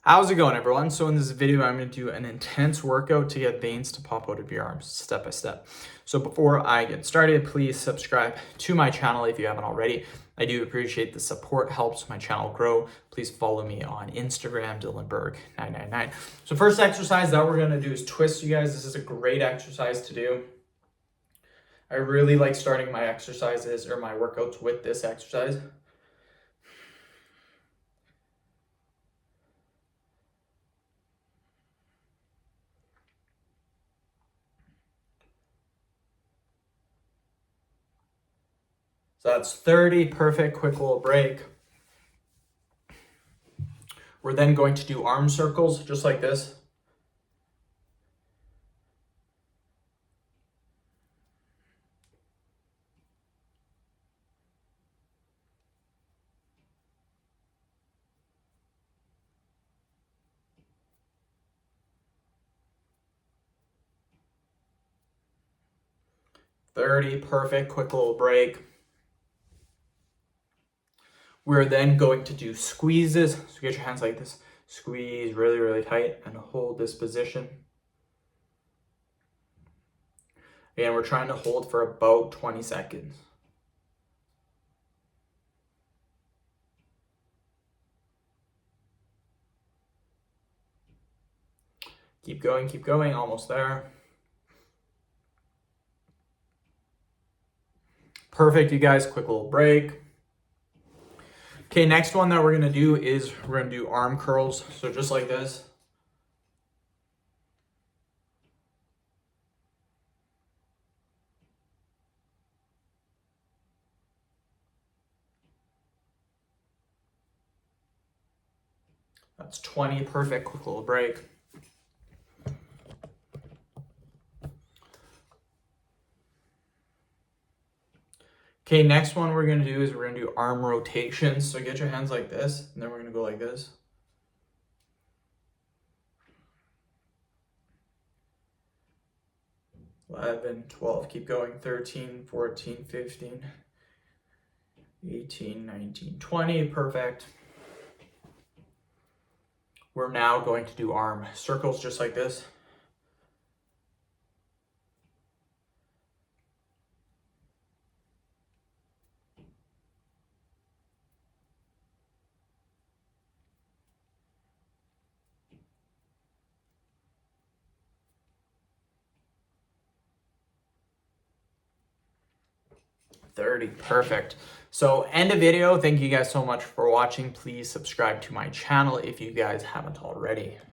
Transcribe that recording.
How's it going, everyone? So in this video, I'm going to do an intense workout to get veins to pop out of your arms step by step. So before I get started, please subscribe to my channel if you haven't already. I do appreciate the support, helps my channel grow. Please follow me on Instagram, DylanBerg999. So first exercise that we're going to do is twist, you guys. This is a great exercise to do. I really like starting my exercises or my workouts with this exercise. So that's 30, perfect, quick little break. We're then going to do arm circles, just like this. "30, perfect, quick little break. We're then going to do squeezes. So get your hands like this. Squeeze really, really tight and hold this position. Again, we're trying to hold for about 20 seconds. Keep going, almost there. Perfect, you guys, quick little break. Okay, next one that we're gonna do is we're gonna do arm curls. So just like this. That's 20, perfect, quick little break. Okay, next one we're gonna do is we're gonna do arm rotations. So get your hands like this, and then we're gonna go like this. 11, 12, keep going, 13, 14, 15, 18, 19, 20, perfect. We're now going to do arm circles just like this. "30, perfect. So end the video. Thank you guys so much for watching. Please subscribe to my channel if you guys haven't already.